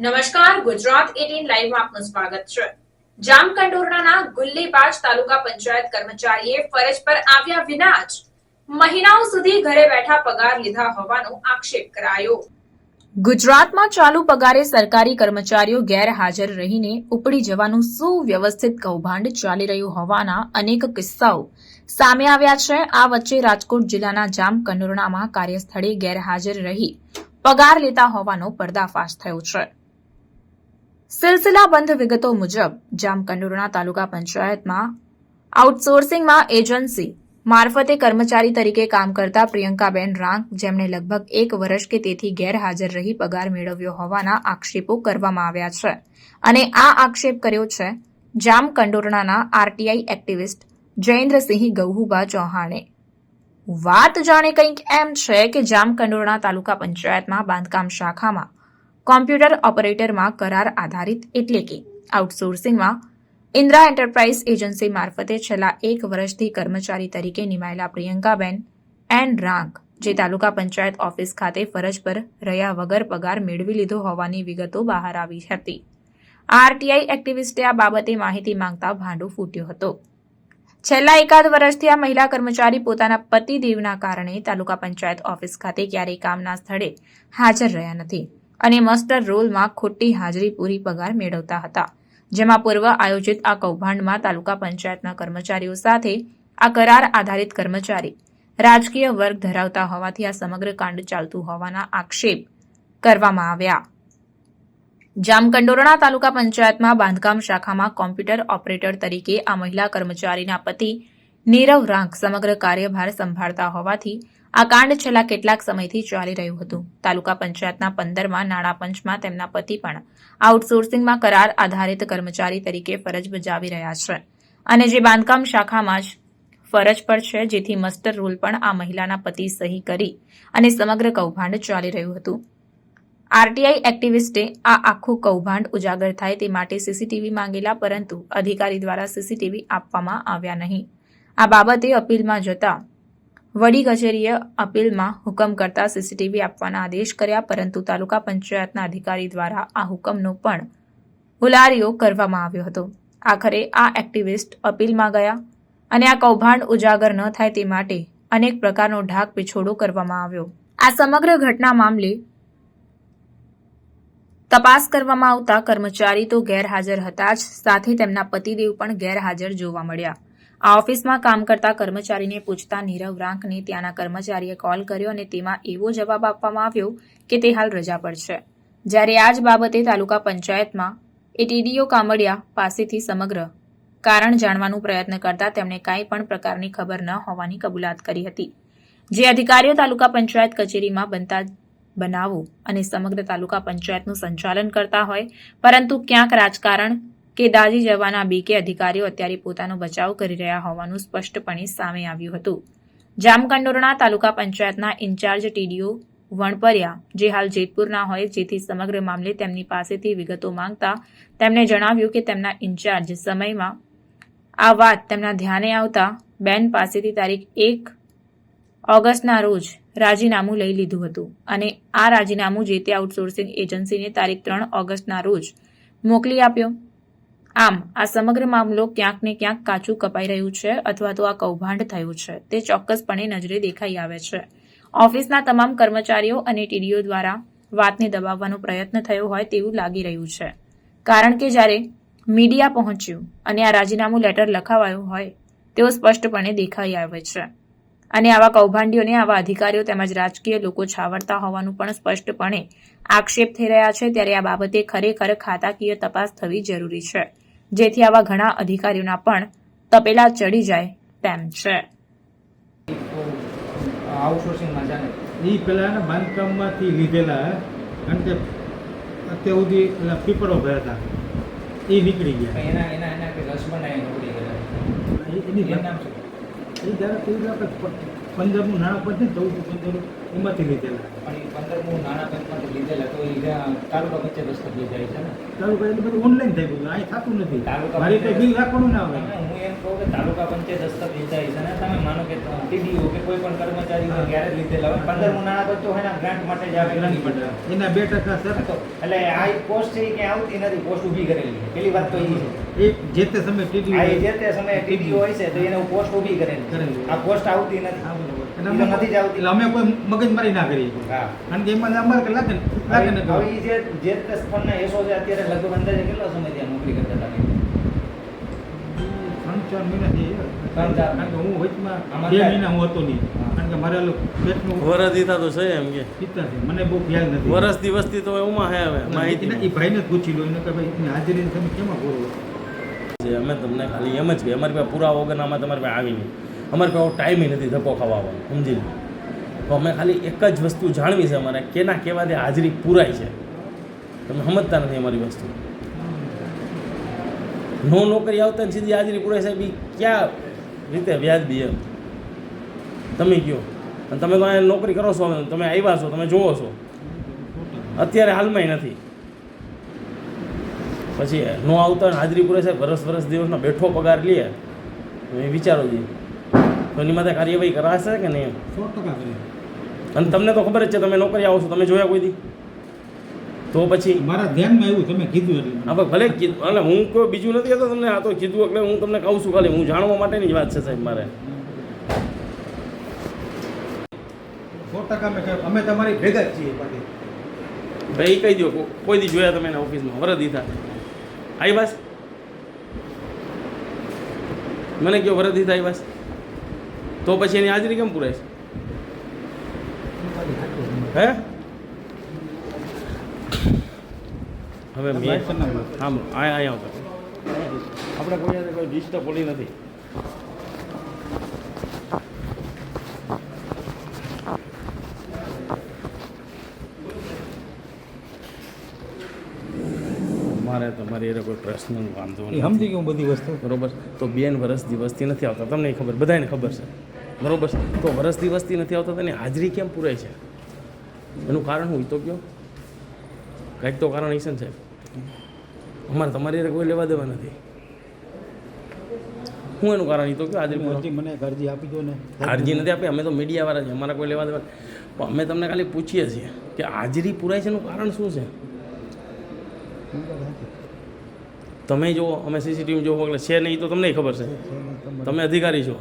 નમસ્કાર, ગુજરાત 18 લાઈવમાં આપનું સ્વાગત છે। જામકંડોરણાના ગુલ્લીબાજ તાલુકા પંચાયત કર્મચારીએ ફરજ પર આવ્યા વિના જ મહિનાઓ સુધી ઘરે બેઠા પગાર લીધા હોવાનો આક્ષેપ કરાયો। ગુજરાતમાં ચાલુ પગારે સરકારી કર્મચારીઓ ગેરહાજર રહીને ઉપડી જવાનું સુવ્યવસ્થિત કૌભાંડ ચાલી રહ્યું હોવાના અનેક કિસ્સાઓ સામે આવ્યા છે। આ વચ્ચે રાજકોટ જિલ્લાના જામકંડોરણામાં કાર્યસ્થળે ગેરહાજર રહી પગાર લેતા હોવાનો પર્દાફાશ થયો છે। સિલસિલાબંધ વિગતો મુજબ જામકંડોરણા તાલુકા પંચાયતમાં આઉટસોર્સિંગમાં એજન્સી મારફતે કર્મચારી તરીકે કામ કરતા પ્રિયંકાબેન રાંક, જેમણે લગભગ 1 વર્ષ કે તેથી ગેરહાજર રહી પગાર મેળવ્યો હોવાના આક્ષેપો કરવામાં આવ્યા છે અને આ આક્ષેપ કર્યો છે જામકંડોરણાના આરટીઆઈ એક્ટિવિસ્ટ જયેન્દ્રસિંહ ગૌહુબા ચૌહાણે। વાત જાણે કંઈક એમ છે કે જામકંડોરણા તાલુકા પંચાયતમાં બાંધકામ શાખામાં કોમ્પ્યુટર ઓપરેટરમાં કરાર આધારિત એટલે કે આઉટસોર્સિંગમાં ઇન્દ્રા એન્ટરપ્રાઇઝ એજન્સી મારફતે છેલ્લા 1 વર્ષથી કર્મચારી તરીકે નિમાયેલા પ્રિયંકાબેન એન રાંક, જે તાલુકા પંચાયત ઓફિસ ખાતે ફરજ પર રહ્યા વગર પગાર મેળવી લીધો હોવાની વિગતો બહાર આવી હતી। આરટીઆઈ એક્ટિવિસ્ટે આ બાબતે માહિતી માંગતા ભાંડો ફૂટ્યો હતો। છેલ્લા 1 વર્ષથી આ મહિલા કર્મચારી પોતાના પતિદેવના કારણે તાલુકા પંચાયત ઓફિસ ખાતે ક્યારેય કામના સ્થળે હાજર રહ્યા નથી અને મસ્ટર રોલમાં ખોટી હાજરી પૂરી પગાર મેળવતા હતા, જેમાં પૂર્વ આયોજિત આ કૌભાંડમાં તાલુકા પંચાયતના કર્મચારીઓ સાથે આ કરાર આધારિત કર્મચારી રાજકીય વર્ગ ધરાવતા હોવાથી આ સમગ્ર કાંડ ચાલતું હોવાના આક્ષેપ કરવામાં આવ્યા। જામકંડોરણા તાલુકા પંચાયતમાં બાંધકામ શાખામાં કોમ્પ્યુટર ઓપરેટર તરીકે આ મહિલા કર્મચારીના પતિ નીરવ રાંક સમગ્ર કાર્યભાર સંભાળતા હોવાથી આ કાંડ છેલ્લા કેટલાક સમયથી ચાલી રહ્યું હતું। તાલુકા પંચાયતના 15માં નાણાં પંચમાં તેમના પતિ પણ આઉટસોર્સિંગમાં કરાર આધારિત કર્મચારી તરીકે ફરજ બજાવી રહ્યા છે અને જે બાંધકામ શાખામાં જ ફરજ પર છે, જેથી મસ્ટર રોલ પણ આ મહિલાના પતિ સહી કરી અને સમગ્ર કૌભાંડ ચાલી રહ્યું હતું। આરટીઆઈ એક્ટિવિસ્ટે આ આખું કૌભાંડ ઉજાગર થાય તે માટે સીસીટીવી માંગેલા, પરંતુ અધિકારી દ્વારા સીસીટીવી આપવામાં આવ્યા નહીં। આ બાબતે અપીલમાં જતા વડી કચેરીએ અપીલમાં હુકમ કરતા સીસીટીવી આપવાના આદેશ કર્યા, પરંતુ તાલુકા પંચાયતના અધિકારી દ્વારા આ હુકમનો પણ ઉલારિયો કરવામાં આવ્યો હતો। આખરે આ એક્ટિવિસ્ટ અપીલમાં ગયા અને આ કૌભાંડ ઉજાગર ન થાય તે માટે અનેક પ્રકારનો ઢાક પીછોડો કરવામાં આવ્યો। આ સમગ્ર ઘટના મામલે તપાસ કરવામાં આવતા કર્મચારી તો ગેરહાજર હતા જ, સાથે તેમના પતિદેવ પણ ગેરહાજર જોવા મળ્યા। આ ઓફિસમાં કામ કરતા કર્મચારીને પૂછતા નીરવ રાંકને ત્યાંના કર્મચારીએ કોલ કર્યો અને તેમાં એવો જવાબ આપવામાં આવ્યો કે તે હાલ રજા પર છે। જ્યારે આ જ બાબતે તાલુકા પંચાયતમાં ટીડીઓ કામડિયા પાસેથી સમગ્ર કારણ જાણવાનો પ્રયત્ન કરતા તેમણે કાંઈ પણ પ્રકારની ખબર ન હોવાની કબૂલાત કરી હતી। જે અધિકારીઓ તાલુકા પંચાયત કચેરીમાં બનતા બનાવો અને સમગ્ર તાલુકા પંચાયતનું સંચાલન કરતા હોય, પરંતુ ક્યાંક રાજકારણ કે દાઝી જવાના બીકે અધિકારીઓ અત્યારે પોતાનો બચાવ કરી રહ્યા હોવાનું સ્પષ્ટપણે સામે આવ્યું હતું। જામકંડોરણા તાલુકા પંચાયતના ઇન્ચાર્જ ટીડીઓ વણપરિયા, જે હાલ જેતપુરના હોય, જેથી સમગ્ર મામલે તેમની પાસેથી વિગતો માંગતા તેમણે જણાવ્યું કે તેમના ઇન્ચાર્જ સમયમાં આ વાત તેમના ધ્યાને આવતા બેન પાસેથી તારીખ 1 ઓગસ્ટના રોજ રાજીનામું લઈ લીધું હતું અને આ રાજીનામું જે તે આઉટસોર્સિંગ એજન્સીને તારીખ 3 ઓગસ્ટના રોજ મોકલી આપ્યો। આમ આ સમગ્ર મામલો ક્યાંક ને ક્યાંક કાચું કપાઈ રહ્યું છે અથવા તો આ કૌભાંડ થયું છે તે ચોક્કસપણે નજરે દેખાઈ આવે છે। ઓફિસના તમામ કર્મચારીઓ અને ટીડીઓ દ્વારા વાતને દબાવવાનો પ્રયત્ન થયો હોય તેવું લાગી રહ્યું છે, કારણ કે જ્યારે મીડિયા પહોંચ્યું અને આ રાજીનામું લેટર લખાવાયું હોય તેવું સ્પષ્ટપણે દેખાઈ આવે છે અને આવા કૌભાંડીઓને આવા અધિકારીઓ તેમજ રાજકીય લોકો છાવરતા હોવાનું પણ સ્પષ્ટપણે આક્ષેપ થઈ રહ્યા છે। ત્યારે આ બાબતે ખરેખર ખાતાકીય તપાસ થવી જરૂરી છે, જેથી આવા ઘણા અધિકારીઓના પણ તપેલા ચડી જાય તેમ છે। આઉટસોર્સિંગમાં જાણે એ પેલા બાંધકામમાંથી લીધેલા અને તે અત્યાર સુધી પેલા પીપળો ભરતા એ નીકળી ગયા। એના એના એના કે રસ બનાવી નીકળી ગયા એની નામ છે એ જરા કેવી આપણે 15મું નાણાં પંચ ને 14 એમાંથી લીધેલા. પણ એ 15મું નાણાં પંચમાંથી લીધેલા તો એ જ્યાં તાલુકા પંચે દસ્તક લીધા છે ને. તાલુકા એટલે બધું ઓનલાઈન થઈ ગયું, અહીં થતું નથી. તાલુકા મારી તો બિલ રાખવાનું ના આવે. હું એમ કહું કે તાલુકા પંચે દસ્તક લીધા છે ને, તમે માનો કે ટીડીઓ કે કોઈ પણ કર્મચારી ક્યારે લીધેલા હોય 15મું નાણાં પંચ તો એના ગ્રાન્ટ માટે જ આવે. એના 2% સર. એટલે આ પોસ્ટ છે એ ક્યાંય આવતી નથી, પોસ્ટ ઊભી કરેલી છે. પેલી વાત તો એ છે. એ જે તે સમયે આ ટીડી એ જે તે સમયે ટીડીઓ હોય છે તો એને પોસ્ટ ઊભી કરેલી છે. આ પોસ્ટ આવતી નથી. એ તો નથી જ આવતી. એટલે અમે કોઈ મગજમારી ના કરીએ. હા. કારણ કે એમાં અમારે કે લાગે ને હવે ઈ જે તે સ્થળના એસો છે અત્યારે લગભગ અંદાજે કેટલા સમય ત્યાં નોકરી કરતા હતા? 3-4 મહિનાથી. 3-4 કારણ કે હું વચમાં આમાં 2 કાંઈ- મહિના હું હતો નહીં. કારણ કે મારે પેટનું વરસ દીધા તો છે એમ કે પિત્તા છે, મને બહુ ખ્યાલ નથી. વરસ દિવસથી તો એમાં હે હવે માહિતી એ ભાઈને જ પૂછી લો એને કે ભાઈ એની હાજરી તમે કેમાં પૂરો. છે. અમે તમને ખાલી એમ જ કે અમારી પાસે પુરાવા વગર આમાં તમારી પાસે આવી નહીં. અમારી પાસે ટાઈમ નથી ધક્કો ખાવાનો, સમજી લો. તો અમે ખાલી એક જ વસ્તુ જાણવી છે અમારે કેના કેવાથી હાજરી પૂરાય છે. તમે સમજતા નથી અમારી વસ્તુ. નો નોકરી આવતા ને સીધી હાજરી પૂરાય સાહેબ એ ક્યાં રીતે વ્યાજબી એમ તમે કહો. અને તમે તો અહીંયા નોકરી કરો છો, તમે આવ્યા છો, તમે જોવો છો, અત્યારે હાલમાં નથી. પછી નો આવતા હોય હાજરી પૂરે સાહેબ વરસ દિવસનો બેઠો પગાર લે તો એ વિચારો જી તો એની માટે કાર્યવાહી કરાશે કે નહીં? 100% કરે. અને તમને તો ખબર જ છે, તમે નોકરી આવો છો, તમે જોયા કોઈ દી? તો પછી મારા ધ્યાનમાં આવ્યું તમે કીધું એટલે હા ભાઈ ભલે કીધું, એટલે હું કોઈ બીજું નથી કહેતો તમને, આ તો કીધું એટલે હું તમને કહું છું, ખાલી હું જાણવા માટેની જ વાત છે સાહેબ મારે. 100% અમે તમારી ભેગા જ છીએ પાછી. ભાઈ કહી દો કોઈ દી જોયા તમે એના ઓફિસમાં વરસ દીધા આવી બસ મને કહો વરસ દીધા આવી બસ તો પછી એની હાજરી કેમ પૂરાય છે? હે હવે મેં હા અહીંયા આવતા આપણે કોઈ ડિસ્ટર્બ બોલી નથી. મારે તમારી એને કોઈ પ્રશ્ન વાંધો એ નથી, સમજી ગયું બધી વસ્તુ. બરોબર. તો બેન વરસ દિવસથી નથી આવતા, તમને ખબર, બધાને ખબર છે, બરોબર. તો વરસ દિવસથી નથી આવતા તેની હાજરી કેમ પૂરાય છે? એનું કારણ હું તો કહો, કંઈક તો કારણ હશે ને સાહેબ. અમારે તમારી એને કોઈ લેવા દેવા નથી. હું એનું કારણ તો કહો હાજરી પૂરાય. હજી મને એક અરજી આપી દો ને. અરજી નથી આપી, અમે તો મીડિયાવાળા છીએ, અમારા કોઈ લેવા દેવા નથી. પણ અમે તમને ખાલી પૂછીએ છીએ કે હાજરી પૂરાય છે એનું કારણ શું છે? તમે જુઓ, અમે સીસીટીવી જોવો એટલે છે નહીં તો તમને ખબર છે, તમે અધિકારી છો,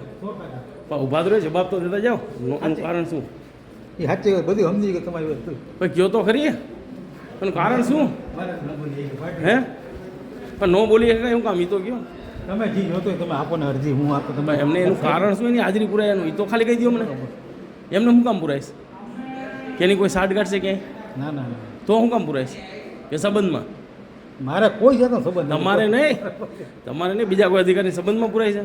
પણ ઊભા તો રહ્યો, જવાબ તો દેતા જાઓ. એનું કારણ શું? એ સાચી વાત, બધી સમજી ગઈ તમારી વસ્તુ. ભાઈ કયો તો ખરી એનું કારણ શું? હે પણ નો બોલી શકાય એવું કામ? એ તો કયો તમે જી જોતો હોય તમે આપો ને અરજી, હું આપો તમે. એમને એનું કારણ શું? એની હાજરી પૂરાય એનું એ તો ખાલી કહી દો મને. એમને શું કામ પૂરાઈશ? કે એની કોઈ સાઠગાંઠ છે ક્યાંય? ના ના ના, તો શું કામ પૂરાઈશ? કે સંબંધમાં? મારે કોઈ જાતનો સંબંધ નથી. તમારે નહીં, તમારે નહીં, બીજા કોઈ અધિકારી સંબંધમાં પૂરાય છે?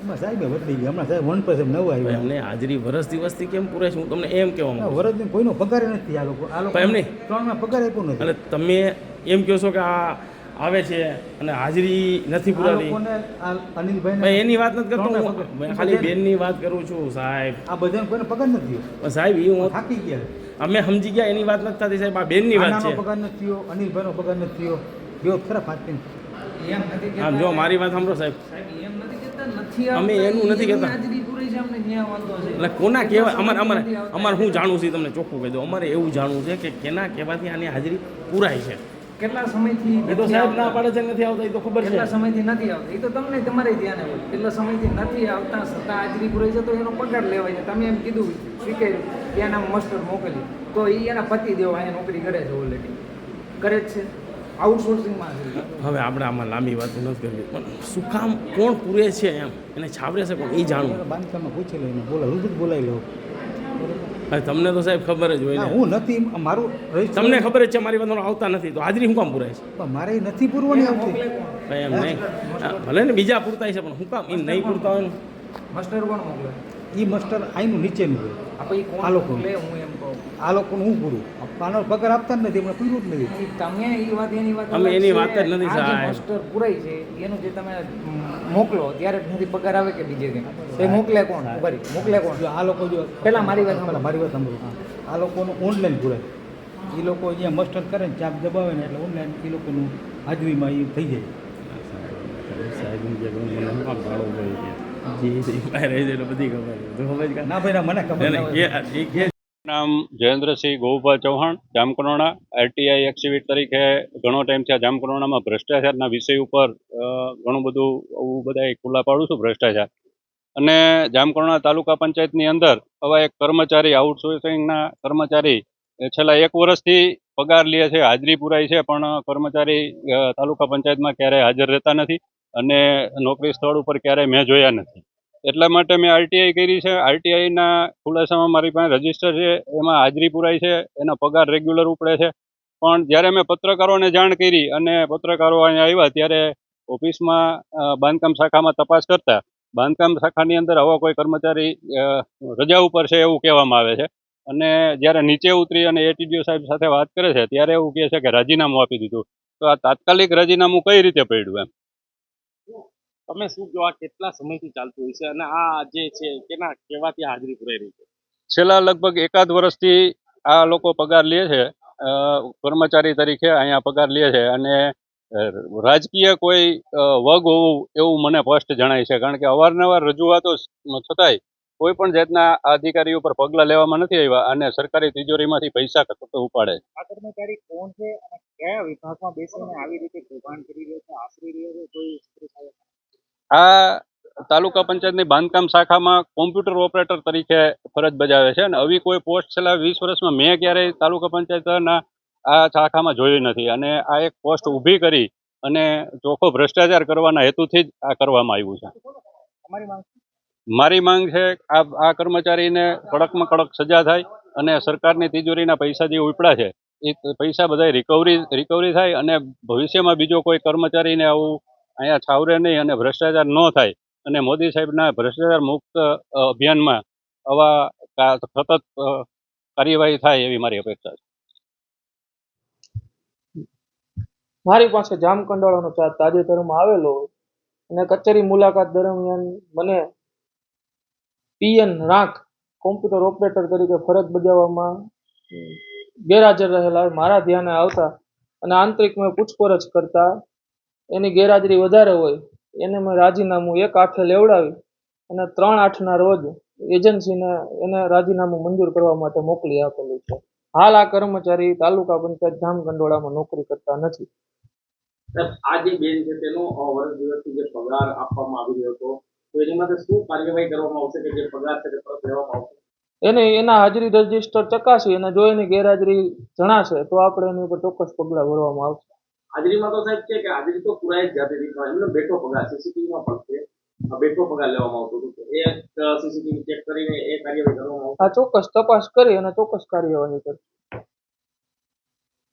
એમાં સાહેબ બદલી ગયા હમણાં, સાહેબ 1% નવું ભાઈ આવ્યું. એમને હાજરી વરસ દિવસથી કેમ પૂરાય છે હું તમને એમ કહેવા માંગુ છું. વરસની કોઈનો પગાર નથી આ લોકો. આ લોકો પણ એમ નહીં. 3 માં પગાર આપ્યો નથી. એટલે તમે એમ કહો છો કે આ આવે છે અને હાજરી નથી આ પૂરાતી. લોકોને આ અનિલભાઈને ભાઈ એની વાત નથી કરતો ત્રણના હું, પગાર. મેં ખાલી બેનની વાત કરું છું સાહેબ. આ બધાને કોઈને પગાર નથી. પણ સાહેબ એ હું થાકી ગયા. અમે સમજી ગયા એની વાત નથી થતી સાહેબ, આ બેનની વાત આનાનો છે. પગાર નથી થયો, અનિલભાઈનો પગાર નથી થયો. બેવ ખરા 5 દિન. એમ નથી કહેતા. આમ જો મારી વાત સાંભળો સાહેબ, સાહેબ, એમ નથી કહેતા, નથી અમે આવતા. એનું નથી કહેતા. હાજરી પૂરી છે, અમને ન્યાય વાંધો છે. એટલે કોના કહેવાય અમારે અમારે નથી આવતા. અમારે શું જાણવું છે તમને ચોખ્ખું કહી દો. અમારે એવું જાણવું છે કે કેના કહેવાથી આની હાજરી પૂરાય છે. કેટલા સમયથી એ તો નથી સાહેબ ના આવતા? પાડે છે નથી આવતા, એ તો ખબર છે. કેટલા સમયથી નથી આવતા એ તો તમને તમારે ધ્યાને હોય. કેટલા સમયથી નથી આવતા છતાં હાજરી પૂરાઈ છે તો એનો પગાર લેવાય છે. તમે એમ કીધું સ્વીકાર્યું કે એના મસ્ટર મોકલી તો એ એના પતિ દેવ અહીંયા નોકરી કરે છે, ઓલરેડી કરે જ છે, આઉટસોર્સિંગમાં છે. હવે આપણે આમાં લાંબી વાતો નથી કરવી, પણ શું કામ કોણ પૂરે છે એમ એને છાવરે છે કોણ એ જાણવું. બાંધકામમાં પૂછી લઈને રૂબરૂ બોલાવી લો. હવે તમને તો સાહેબ ખબર જ હોય ના ને, હું નથી, મારું રજીસ્ટર- તમને ખબર જ છે મારી વાતનો આવતા નથી તો હાજરી શું કામ પૂરાય છે? પણ મારે એ નથી પૂરવાની આવતી. મોકલે કોણ? ભાઈ એમ નહીં, ભલે ને બીજા પૂરતાય છે પણ શું કામ એ નહીં પૂરતા હોય ને? મસ્ટર કોણ મોકલે? એ માસ્ટર અહીંનું નીચેનું હોય આપણે આ કોણ લોકો. લે હું એમ કહું આ લોકોનું હું પૂરું આનો પગાર આપતા જ નથી એમને પૂરું જ નથી. ઈ તમે એ વાત એની વાત અમે અલગ એની છે. વાત જ નથી આ જે સાહેબ. માસ્ટર પુરાય છે એનું જે તમે મોકલો ત્યારે જ નથી પગાર આવે કે બીજે કંઈ એ મોકલે કોણ ભરી મોકલે કોણ જો આ લોકો જો પહેલા મારી વાત પહેલા મારી વાત સાંભળો. આ લોકોનું ઓનલાઈન પૂરાય એ લોકો અહીંયા માસ્ટર કરે ને ચાપ દબાવે ને એટલે ઓનલાઈન એ લોકોનું હાજરીમાં એ થઈ જાય. સાહેબ એમ કે મને શું કામ ગાળો કરી છે જે બહાર રહી જાય એટલે બધી ખબર છે. તું સમજ કે ના ભાઈ ના મને ખબર ના હોય. કે નામ જયેન્દ્રસિંહ ગોઉભા ચૌહાણ જામકંડોરણા આરટીઆઈ એક્સિવિટ તરીકે ઘણો ટાઈમ થયા જામકંડોરણામાં ભ્રષ્ટાચારના વિષય ઉપર ઘણું બધું હું બધા ખુલ્લા પાડું છું ભ્રષ્ટાચાર અને જામકંડોરણા તાલુકા પંચાયતની અંદર આવા એક કર્મચારી આઉટસોર્સિંગના કર્મચારી છેલ્લા 1 વર્ષથી પગાર લે છે હાજરી પુરાય છે પણ કર્મચારી તાલુકા પંચાયતમાં ક્યારેય હાજર રહેતા નથી અને નોકરી સ્થળ ઉપર ક્યારેય મેં જોયા નથી. એટલા માટે મેં આરટીઆઈ કરી છે. આરટીઆઈના ખુલાસામાં મારી પાસે રજીસ્ટર છે એમાં હાજરી પુરાય છે એનો પગાર રેગ્યુલર ઉપડે છે પણ જ્યારે મેં પત્રકારોને જાણ કરી અને પત્રકારો અહીંયા આવ્યા ત્યારે ઓફિસમાં બાંધકામ શાખામાં તપાસ કરતા બાંધકામ શાખાની અંદર આવો કોઈ કર્મચારી રજા ઉપર છે એવું કહેવામાં આવે છે અને જ્યારે નીચે ઉતરી અને એટીડીઓ સાહેબ સાથે વાત કરે છે ત્યારે એવું કહે છે કે રાજીનામું આપી દીધું. તો આ તાત્કાલિક રાજીનામું કઈ રીતે પડ્યું એમ? તમે શું કહો આ કેટલા સમયથી ચાલતું હોય છે અને આ જે છે કેના કેવાથી હાજરી પુરાઈ રહી છે? છેલ્લા લગભગ 1 વર્ષથી આ લોકો પગાર લે છે કર્મચારી તરીકે અહીંયા પગાર લે છે અને રાજકીય કોઈ વગ હોવું એવું મને સ્પષ્ટ જણાય છે કારણ કે અવારનવાર રજૂઆતો છતાંય કોઈ પણ જાતના અધિકારી ઉપર પગલાં લેવામાં નથી આવ્યા અને સરકારી તિજોરીમાંથી પૈસા ઉપાડે છે. આ કર્મચારી કોણ છે અને કયા વિભાગમાં બેસીને આવી રીતે કૌભાંડ કરી રહ્યો છે આશરી રહ્યો છે કોઈ સ્ત્રી સાથે? આ તાલુકા પંચાયતની બાંધકામ શાખામાં કોમ્પ્યુટર ઓપરેટર તરીકે ફરજ બજાવે છે અને આવી કોઈ પોસ્ટ છેલ્લા 20 વર્ષમાં મેં ક્યારેય તાલુકા પંચાયતના આ શાખામાં જોઈ નથી અને આ એક પોસ્ટ ઊભી કરી અને ચોખ્ખો ભ્રષ્ટાચાર કરવાના હેતુથી જ આ કરવામાં આવ્યું છે. તમારી માંગ મારી માંગ છે આ કર્મચારીને કડકમાં કડક સજા થાય અને સરકારની તિજોરીના પૈસા જે ઉપડ્યા છે એ પૈસા બધા રિકવરી થાય અને ભવિષ્યમાં બીજો કોઈ કર્મચારીને આવું અહીંયા છાવરે નહીં અને ભ્રષ્ટાચાર ન થાય અને મોદી સાહેબના ભ્રષ્ટાચાર મુક્ત અભિયાનમાં આવા સતત કાર્યવાહી થાય એવી મારી અપેક્ષા છે. મારી પાસે જામકંડોળાનો ચાર્જ તાજેતરમાં આવેલો અને કચેરી મુલાકાત દરમિયાન મને પીએન રાંક કોમ્પ્યુટર ઓપરેટર તરીકે ફરજ બજાવવામાં ગેરહાજર રહેલા મારા ધ્યાને આવતા અને આંતરિક મેં પૂછપરછ કરતા એની ગેરહાજરી વધારે હોય એને મેં રાજીનામું 1/8 લેવડાવી અને 3/8ના રોજ એજન્સીને એને રાજીનામું મંજૂર કરવા માટે મોકલી આપેલું છે. હાલ આ કર્મચારી તાલુકા પંચાયત જામકંડોળામાં નોકરી કરતા નથી. આ જે બેન છે તેનો વર્ષ દિવસથી જે પગાર આપવામાં આવી રહ્યો હતો તો એની માટે શું કાર્યવાહી કરવામાં આવશે કે જે પગાર છે તે પરત લેવામાં આવશે? એને એના હાજરી રજીસ્ટર ચકાસી અને જો એની ગેરહાજરી જણાશે તો આપણે એની ઉપર ચોક્કસ પગલાં ભરવામાં આવશે. હાજરીમાં તો સાહેબ છે કે હાજરી તો પુરાઈ જ જતી હતી પણ એમનો બેઠો પગાર સીસીટીવીમાં પણ છે બેઠો પગાર લેવામાં આવતો હતો એ સીસીટીવી ચેક કરીને એ કાર્યવાહી કરવામાં આવશે. આ ચોક્કસ તપાસ કરી અને ચોક્કસ કાર્યવાહી કરશે.